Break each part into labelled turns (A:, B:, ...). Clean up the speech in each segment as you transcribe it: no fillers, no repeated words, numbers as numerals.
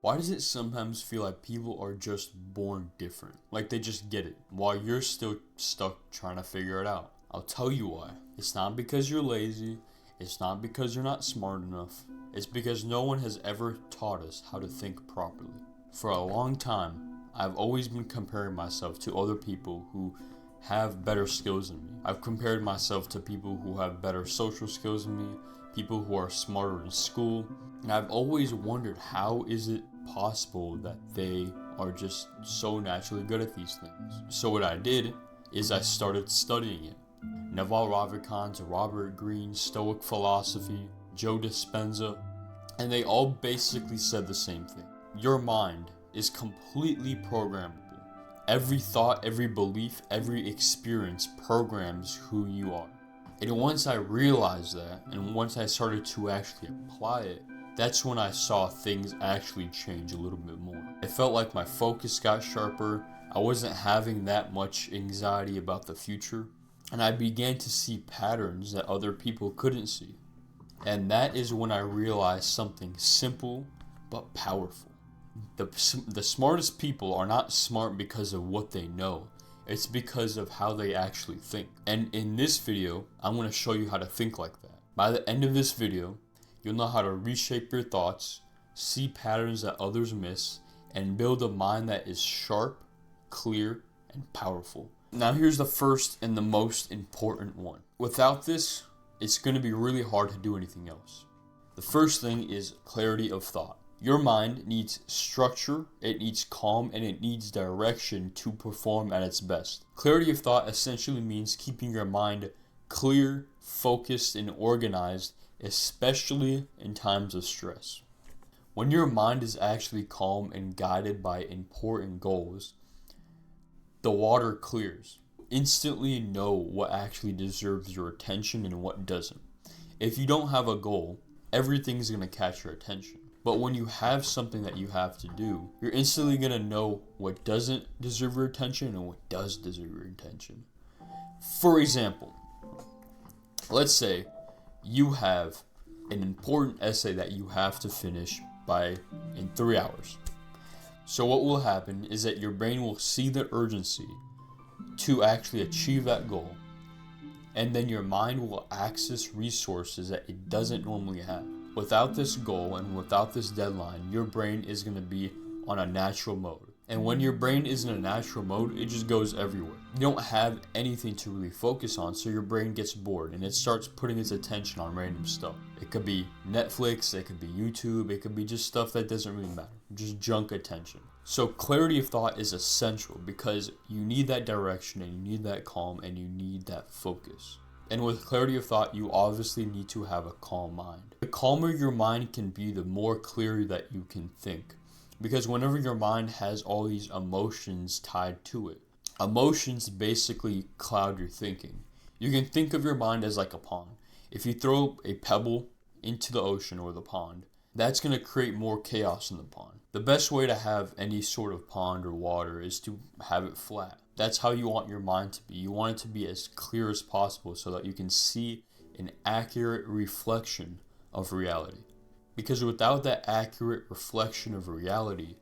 A: Why does it sometimes feel like people are just born different? Like they just get it, while you're still stuck trying to figure it out? I'll tell you why. It's not because you're lazy. It's not because you're not smart enough. It's because no one has ever taught us how to think properly. For a long time, I've always been comparing myself to other people who have better skills than me. I've compared myself to people who have better social skills than me, people who are smarter in school, and I've always wondered, how is it possible that they are just so naturally good at these things? So what I did is I started studying it. Naval Ravikant's Robert Greene's Stoic philosophy, Joe Dispenza, and they all basically said the same thing. Your mind is completely programmable. Every thought, every belief, every experience programs who you are. And once I realized that, and once I started to actually apply it, that's when I saw things actually change a little bit more. It felt like my focus got sharper. I wasn't having that much anxiety about the future. And I began to see patterns that other people couldn't see. And that is when I realized something simple but powerful. The smartest people are not smart because of what they know. It's because of how they actually think. And in this video, I'm going to show you how to think like that. By the end of this video, you'll know how to reshape your thoughts, see patterns that others miss, and build a mind that is sharp, clear, and powerful. Now here's the first and the most important one. Without this, it's going to be really hard to do anything else. The first thing is clarity of thought. Your mind needs structure, it needs calm, and it needs direction to perform at its best. Clarity of thought essentially means keeping your mind clear, focused, and organized, especially in times of stress. When your mind is actually calm and guided by important goals, the water clears. Instantly know what actually deserves your attention and what doesn't. If you don't have a goal, everything's going to catch your attention. But when you have something that you have to do, you're instantly going to know what doesn't deserve your attention and what does deserve your attention. For example, let's say you have an important essay that you have to finish in 3 hours. So what will happen is that your brain will see the urgency to actually achieve that goal, and then your mind will access resources that it doesn't normally have. Without this goal and without this deadline, your brain is going to be on a natural mode. And when your brain is in a natural mode, it just goes everywhere. You don't have anything to really focus on, so your brain gets bored and it starts putting its attention on random stuff. It could be Netflix, it could be YouTube, it could be just stuff that doesn't really matter. Just junk attention. So clarity of thought is essential because you need that direction and you need that calm and you need that focus. And with clarity of thought, you obviously need to have a calm mind. The calmer your mind can be, the more clear that you can think. Because whenever your mind has all these emotions tied to it, emotions basically cloud your thinking. You can think of your mind as like a pond. If you throw a pebble into the ocean or the pond, that's going to create more chaos in the pond. The best way to have any sort of pond or water is to have it flat. That's how you want your mind to be. You want it to be as clear as possible so that you can see an accurate reflection of reality. Because without that accurate reflection of reality,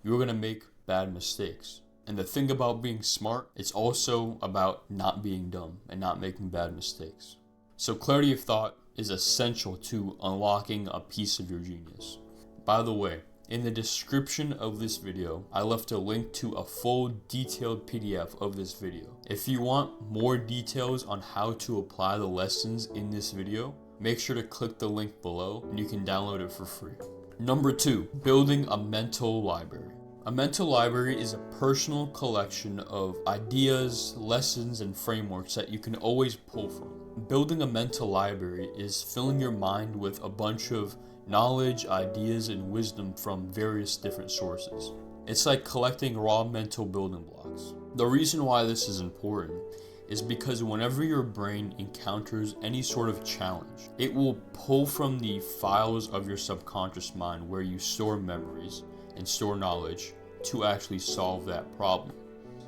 A: you're going to make bad mistakes. And the thing about being smart, it's also about not being dumb and not making bad mistakes. So clarity of thought is essential to unlocking a piece of your genius. By the way, in the description of this video, I left a link to a full detailed PDF of this video. If you want more details on how to apply the lessons in this video, make sure to click the link below and you can download it for free. Number 2, building a mental library. A mental library is a personal collection of ideas, lessons, and frameworks that you can always pull from. Building a mental library is filling your mind with a bunch of knowledge, ideas, and wisdom from various different sources. It's like collecting raw mental building blocks. The reason why this is important is because whenever your brain encounters any sort of challenge, it will pull from the files of your subconscious mind where you store memories and store knowledge to actually solve that problem.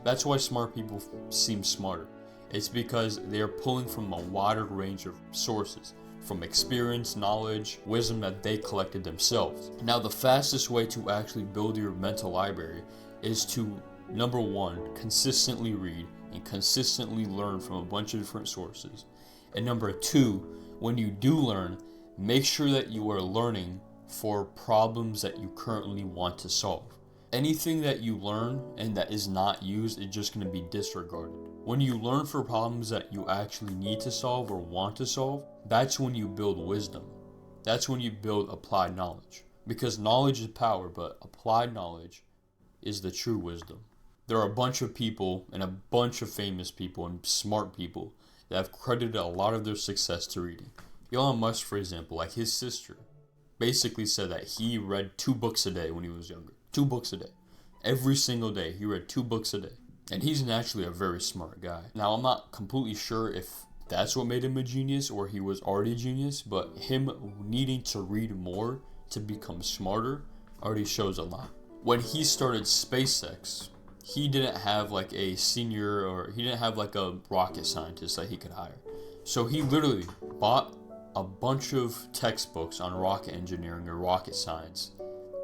A: That's why smart people seem smarter. It's because they're pulling from a wider range of sources. from experience, knowledge, wisdom that they collected themselves. Now, the fastest way to actually build your mental library is to, number one, consistently read and consistently learn from a bunch of different sources. And number two, when you do learn, make sure that you are learning for problems that you currently want to solve. Anything that you learn and that is not used is just going to be disregarded. When you learn for problems that you actually need to solve or want to solve, that's when you build wisdom. That's when you build applied knowledge. Because knowledge is power, but applied knowledge is the true wisdom. There are a bunch of people and a bunch of famous people and smart people that have credited a lot of their success to reading. Elon Musk, for example, like his sister, basically said that he read 2 books a day when he was younger. 2 books a day. Every single day, he read 2 books a day. And he's naturally a very smart guy. Now, I'm not completely sure if that's what made him a genius or he was already a genius, but him needing to read more to become smarter already shows a lot. When he started SpaceX, he didn't have like a senior, or he didn't have like a rocket scientist that he could hire. So he literally bought a bunch of textbooks on rocket engineering or rocket science,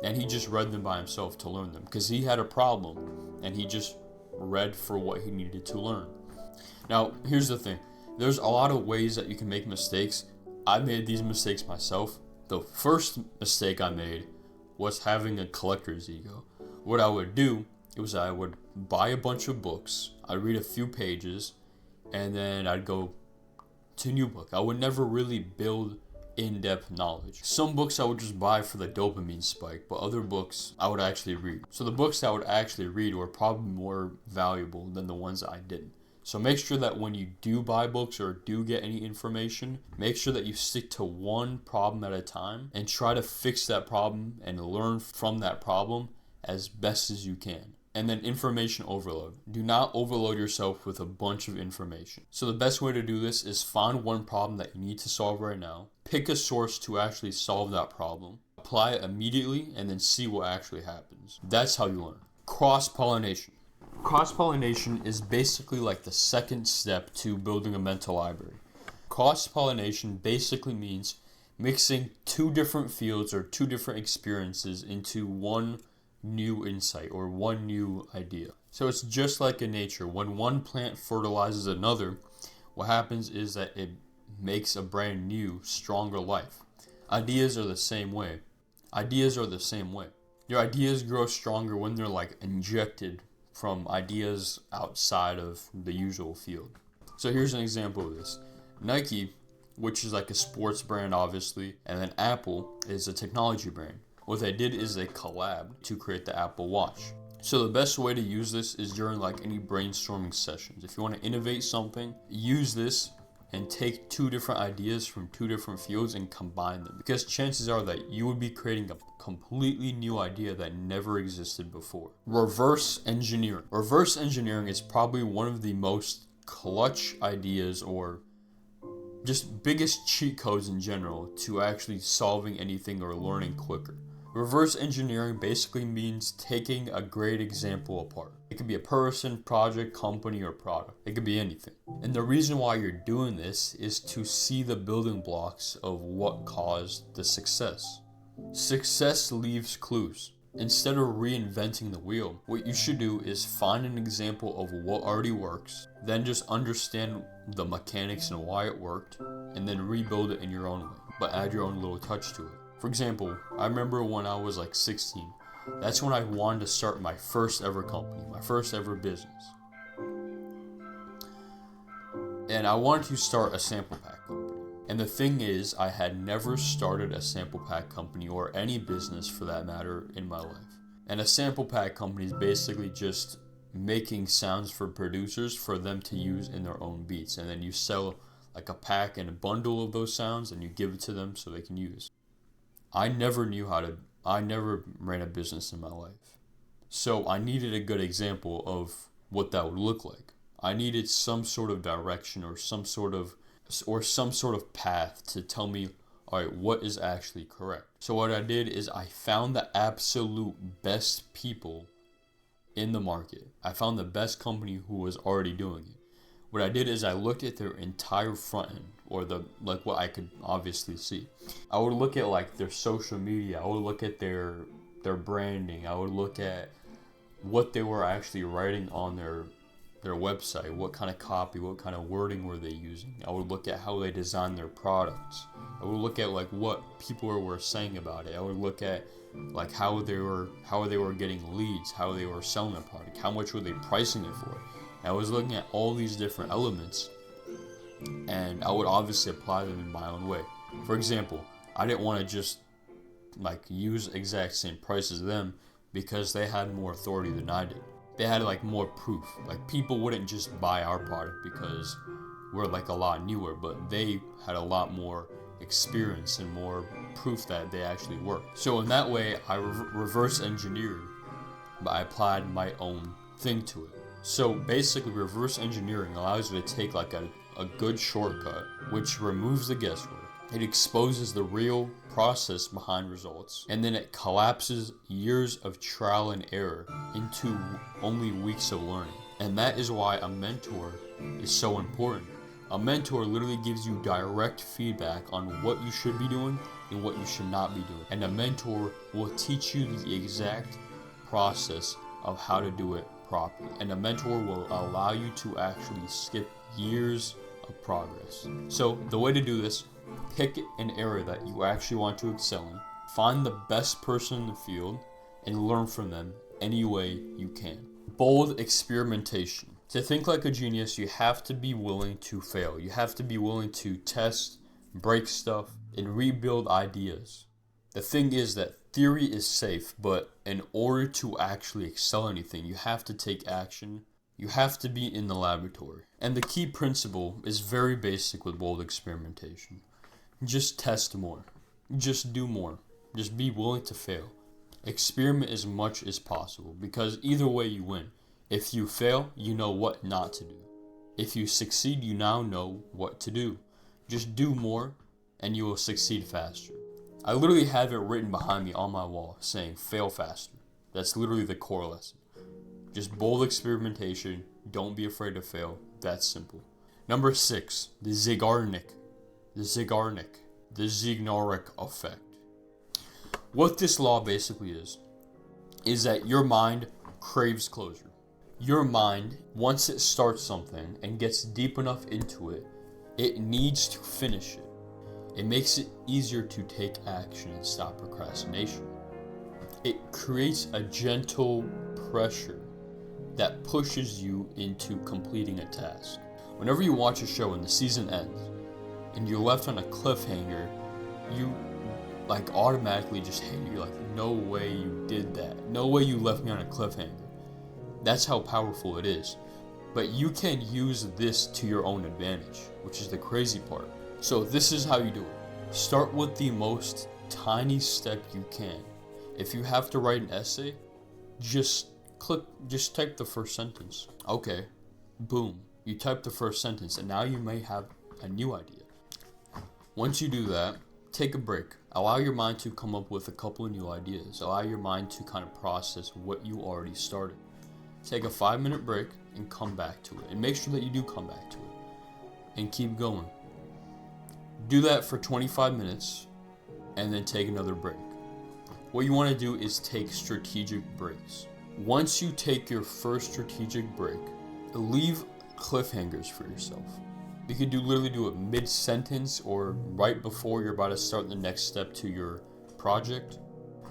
A: and he just read them by himself to learn them because he had a problem and he just read for what he needed to learn. Now, here's the thing. There's a lot of ways that you can make mistakes. I made these mistakes myself. The first mistake I made was having a collector's ego. What I would do was I would buy a bunch of books, I'd read a few pages, and then I'd go to a new book. I would never really build in-depth knowledge. Some books I would just buy for the dopamine spike, but other books I would actually read. So the books that I would actually read were probably more valuable than the ones that I didn't. So make sure that when you do buy books or do get any information, make sure that you stick to one problem at a time and try to fix that problem and learn from that problem as best as you can. And then information overload. Do not overload yourself with a bunch of information. So the best way to do this is find one problem that you need to solve right now. Pick a source to actually solve that problem. Apply it immediately and then see what actually happens. That's how you learn. Cross-pollination. Cross-pollination is basically like the second step to building a mental library. Cross-pollination basically means mixing 2 different fields or 2 different experiences into one new insight or one new idea. So it's just like in nature. When one plant fertilizes another, what happens is that it makes a brand new, stronger life. Ideas are the same way. Your ideas grow stronger when they're like injected from ideas outside of the usual field. So here's an example of this. Nike, which is like a sports brand obviously, and then Apple is a technology brand. What they did is they collabed to create the Apple Watch. So the best way to use this is during like any brainstorming sessions. If you want to innovate something, use this and take 2 different ideas from 2 different fields and combine them. Because chances are that you would be creating a completely new idea that never existed before. Reverse engineering. Reverse engineering is probably one of the most clutch ideas or just biggest cheat codes in general to actually solving anything or learning quicker. Reverse engineering basically means taking a great example apart. It could be a person, project, company, or product. It could be anything. And the reason why you're doing this is to see the building blocks of what caused the success. Success leaves clues. Instead of reinventing the wheel, what you should do is find an example of what already works, then just understand the mechanics and why it worked, and then rebuild it in your own way, but add your own little touch to it. For example, I remember when I was like 16, that's when I wanted to start my first ever company, my first ever business. And I wanted to start a sample pack company. And the thing is, I had never started a sample pack company or any business for that matter in my life. And a sample pack company is basically just making sounds for producers for them to use in their own beats. And then you sell like a pack and a bundle of those sounds and you give it to them so they can use. I never ran a business in my life. So I needed a good example of what that would look like. I needed some sort of direction or some sort of path to tell me, all right, what is actually correct. So what I did is I found the absolute best people in the market. I found the best company who was already doing it. What I did is I looked at their entire front end, or the like what I could obviously see. I would look at like their social media. I would look at their branding. I would look at what they were actually writing on their website, what kind of copy, what kind of wording were they using. I would look at how they designed their products. I would look at like what people were saying about it. I would look at like how they were getting leads, how they were selling the product, how much were they pricing it for. And I was looking at all these different elements, and I would obviously apply them in my own way. For example, I didn't want to just like use exact same price as them because they had more authority than I did. They had like more proof. Like people wouldn't just buy our product because we're like a lot newer, but they had a lot more experience and more proof that they actually worked. So in that way, I reverse engineered, but I applied my own thing to it. So basically, reverse engineering allows you to take like a good shortcut, which removes the guesswork. It exposes the real process behind results, and then it collapses years of trial and error into only weeks of learning. And that is why a mentor is so important. A mentor literally gives you direct feedback on what you should be doing and what you should not be doing. And a mentor will teach you the exact process of how to do it properly. And a mentor will allow you to actually skip years of progress. So the way to do this: pick an area that you actually want to excel in, find the best person in the field, and learn from them any way you can. Bold experimentation. To think like a genius, you have to be willing to fail. You have to be willing to test, break stuff, and rebuild ideas. The thing is that theory is safe, but in order to actually excel in anything, you have to take action. You have to be in the laboratory. And the key principle is very basic with bold experimentation. Just test more. Just do more. Just be willing to fail. Experiment as much as possible, because either way you win. If you fail, you know what not to do. If you succeed, you now know what to do. Just do more and you will succeed faster. I literally have it written behind me on my wall saying fail faster. That's literally the core lesson. Just bold experimentation. Don't be afraid to fail. That's simple. Number 6, the Zeigarnik effect. What this law basically is that your mind craves closure. Your mind, once it starts something and gets deep enough into it, it needs to finish it. It makes it easier to take action and stop procrastination. It creates a gentle pressure that pushes you into completing a task. Whenever you watch a show and the season ends and you're left on a cliffhanger, you like automatically just hate it. You're like, no way you did that. No way you left me on a cliffhanger. That's how powerful it is. But you can use this to your own advantage, which is the crazy part. So this is how you do it. Start with the most tiny step you can. If you have to write an essay, just type the first sentence. Okay, boom, you type the first sentence, and now you may have a new idea. Once you do that, take a break. Allow your mind to come up with a couple of new ideas. Allow your mind to kind of process what you already started. Take a 5-minute break and come back to it. And make sure that you do come back to it. And keep going. Do that for 25 minutes and then take another break. What you want to do is take strategic breaks. Once you take your first strategic break, leave cliffhangers for yourself. You could literally do it mid-sentence or right before you're about to start the next step to your project.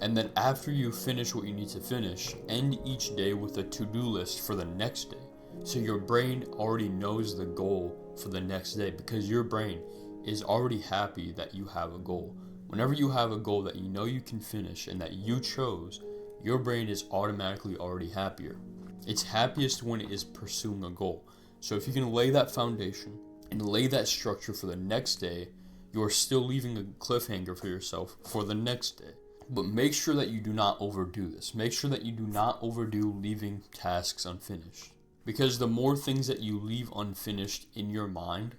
A: And then after you finish what you need to finish, end each day with a to-do list for the next day. So your brain already knows the goal for the next day, because your brain is already happy that you have a goal. Whenever you have a goal that you know you can finish and that you chose, your brain is automatically already happier. It's happiest when it is pursuing a goal. So if you can lay that foundation and lay that structure for the next day, you are still leaving a cliffhanger for yourself for the next day. But make sure that you do not overdo this. Make sure that you do not overdo leaving tasks unfinished. Because the more things that you leave unfinished in your mind,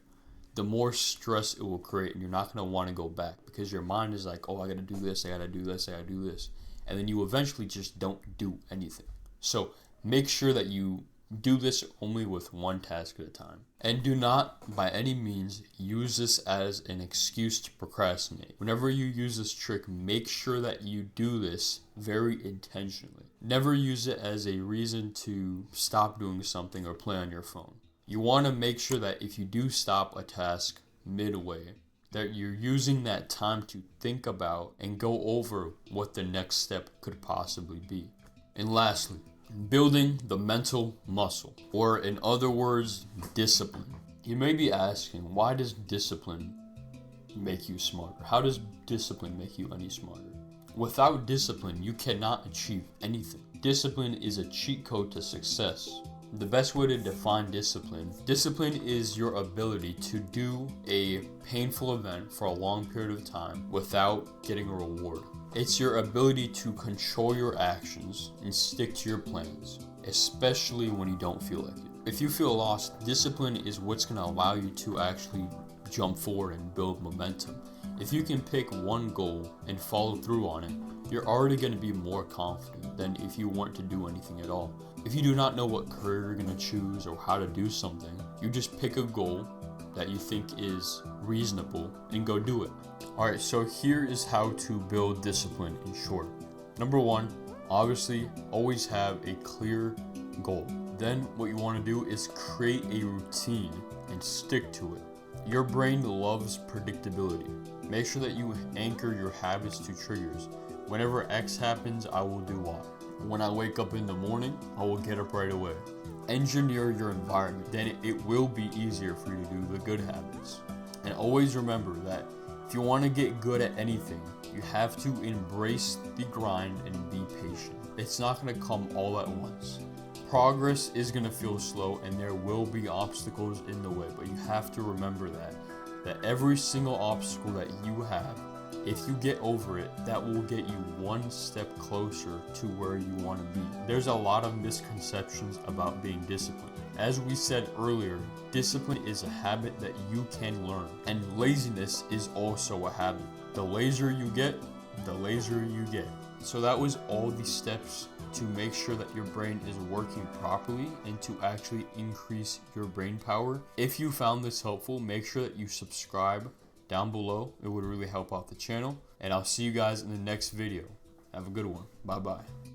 A: the more stress it will create, and you're not going to want to go back, because your mind is like, oh, I got to do this, I got to do this, I got to do this. And then you eventually just don't do anything. So make sure that you Do this only with one task at a time. And do not, by any means, use this as an excuse to procrastinate. Whenever you use this trick, make sure that you do this very intentionally. Never use it as a reason to stop doing something or play on your phone. You want to make sure that if you do stop a task midway, that you're using that time to think about and go over what the next step could possibly be. And lastly, building the mental muscle, or in other words, discipline. You may be asking, why does discipline make you smarter? How does discipline make you any smarter? Without discipline, you cannot achieve anything. Discipline is a cheat code to success. The best way to define discipline is your ability to do a painful event for a long period of time without getting a reward. It's your ability to control your actions and stick to your plans, especially when you don't feel like it. If you feel lost, discipline is what's going to allow you to actually jump forward and build momentum. If you can pick one goal and follow through on it, you're already going to be more confident than if you weren't to do anything at all. If you do not know what career you're going to choose or how to do something, you just pick a goal that you think is reasonable and go do it. Alright, so here is how to build discipline in short. Number one, obviously always have a clear goal. Then what you want to do is create a routine and stick to it. Your brain loves predictability. Make sure that you anchor your habits to triggers. Whenever X happens, I will do Y. When I wake up in the morning, I will get up right away. Engineer your environment, then it will be easier for you to do the good habits. And always remember that if you want to get good at anything, you have to embrace the grind and be patient. It's not going to come all at once. Progress is going to feel slow and there will be obstacles in the way, but you have to remember that every single obstacle that you have, if you get over it, that will get you one step closer to where you want to be. There's a lot of misconceptions about being disciplined. As we said earlier, discipline is a habit that you can learn, and laziness is also a habit. The lazier you get, the lazier you get. So that was all the steps to make sure that your brain is working properly and to actually increase your brain power. If you found this helpful, make sure that you subscribe down below. It would really help out the channel. And I'll see you guys in the next video. Have a good one. Bye bye.